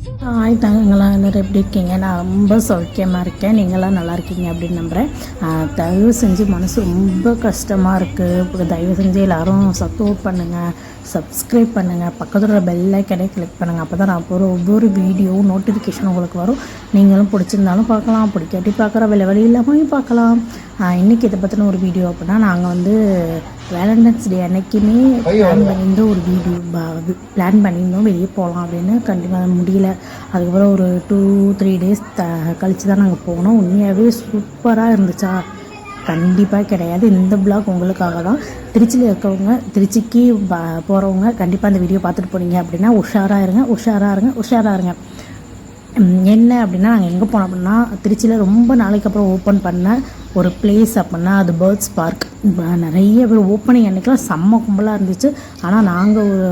Hi தங்கங்களாம் எல்லோரும் எப்படி இருக்கீங்க? நான் ரொம்ப சௌக்கியமாக இருக்கேன். நீங்களாம் நல்லா இருக்கீங்க அப்படின்னு நம்புகிறேன். தயவு செஞ்சு மனசு ரொம்ப கஷ்டமாக இருக்குது. தயவு செஞ்சு எல்லோரும் சப்போர்ட் பண்ணுங்கள், சப்ஸ்கிரைப் பண்ணுங்கள், பக்கத்தில் பெல் ஐக்கனே கிளிக் பண்ணுங்கள். அப்போ தான் நான் போகிற ஒவ்வொரு வீடியோவும் நோட்டிஃபிகேஷன் உங்களுக்கு வரும். நீங்களும் பிடிச்சிருந்தாலும் பார்க்கலாம், பிடிக்காட்டி பார்க்குற வழி இல்லாமல் பார்க்கலாம். இன்றைக்கி இதை பற்றின ஒரு வீடியோ அப்படின்னா, நாங்கள் வந்து வேலண்டைன்ஸ் டே அன்னைக்குமே பிளான் பண்ணியிருந்தோம். ஒரு வீடியோ பிளான் பண்ணியிருந்தோம் வெளியே போகலாம் அப்படின்னு. கண்டிப்பாக முடியல. அதுக்கப்புறம் ஒரு 2-3 டேஸ் கழித்து தான் நாங்கள் போனோம். உண்மையாகவே சூப்பராக இருந்துச்சா? கண்டிப்பாக கிடையாது. இந்த பிளாக் உங்களுக்காக தான். திருச்சியில் இருக்கவங்க, திருச்சிக்கு போகிறவங்க கண்டிப்பாக அந்த வீடியோ பார்த்துட்டு போனீங்க அப்படின்னா உஷாராக இருங்க. என்ன அப்படின்னா, நாங்கள் எங்கே போனோம் அப்படின்னா, திருச்சியில் ரொம்ப நாளைக்கு அப்புறம் ஓப்பன் பண்ண ஒரு பிளேஸ் அப்படின்னா அது பேர்ட்ஸ் பார்க். நிறைய பேர் ஓப்பனிங் அன்றைக்கெலாம் செம்ம கும்பலாக இருந்துச்சு. ஆனால் நாங்கள் ஒரு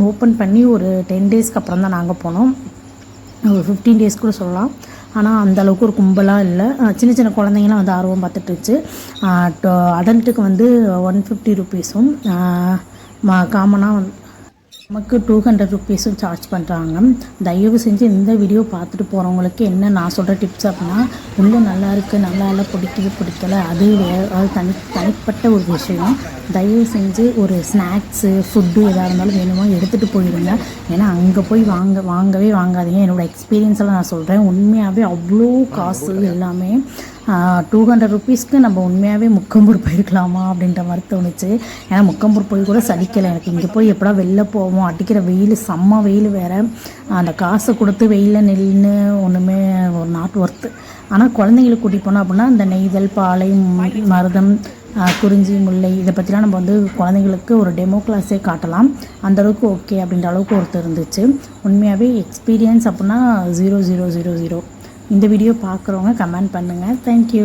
ஓப்பன் பண்ணி ஒரு 10 டேஸ்க்கு அப்புறம் தான் நாங்கள் போனோம். ஒரு 15 டேஸ் கூட சொல்லலாம். ஆனால் அந்தளவுக்கு ஒரு கும்பலாக இல்லை. சின்ன சின்ன குழந்தைங்களாம் வந்து ஆர்வம் பார்த்துட்டுருச்சு. அடல்ட்டுக்கு வந்து 150 ருபீஸும் காமனாக நமக்கு 200 ருபீஸும் சார்ஜ் பண்ணுறாங்க. தயவு செஞ்சு இந்த வீடியோ பார்த்துட்டு போகிறவங்களுக்கு என்ன நான் சொல்கிற டிப்ஸ் அப்படின்னா, உள்ளே நல்லா இருக்குது, நல்லா இல்லை, பிடிக்கலை, அது தனிப்பட்ட ஒரு விஷயம். தயவு செஞ்சு ஒரு ஸ்நாக்ஸு, ஃபுட்டு எதாக இருந்தாலும் வேணுமோ எடுத்துகிட்டு போயிடுங்க. ஏன்னா அங்கே போய் வாங்கவே வாங்காதீங்க. என்னோடய எக்ஸ்பீரியன்ஸெல்லாம் நான் சொல்கிறேன். உண்மையாகவே அவ்வளோ காசு எல்லாமே. 200 ருபீஸ்க்கு நம்ம உண்மையாகவே முக்கம்பூர் போயிருக்கலாமா அப்படின்ற மாதிரி தோணுச்சு. ஏன்னா முக்கம்பூர் போய் கூட சலிக்கலை எனக்கு. இங்கே போய் எப்படா வெளில போவோம், அடிக்கிற வெயில், செம்ம வெயில் வேறு. அந்த காசை கொடுத்து வெயிலில் நின்று ஒன்றுமே ஒரு நாட் ஒர்த்து. ஆனால் குழந்தைங்களுக்கு கூட்டிகிட்டு போனோம் அப்படின்னா இந்த நெய்தல், பாலை, மருதம், குறிஞ்சி, முல்லை இதை பற்றிலாம் நம்ம வந்து குழந்தைங்களுக்கு ஒரு டெமோ கிளாஸே காட்டலாம். அந்தளவுக்கு ஓகே அப்படின்ற அளவுக்கு ஒருத்தர் இருந்துச்சு. உண்மையாகவே எக்ஸ்பீரியன்ஸ் அப்படின்னா 0. இந்த வீடியோ பார்க்குறவங்க கமெண்ட் பண்ணுங்கள். தேங்க்யூ.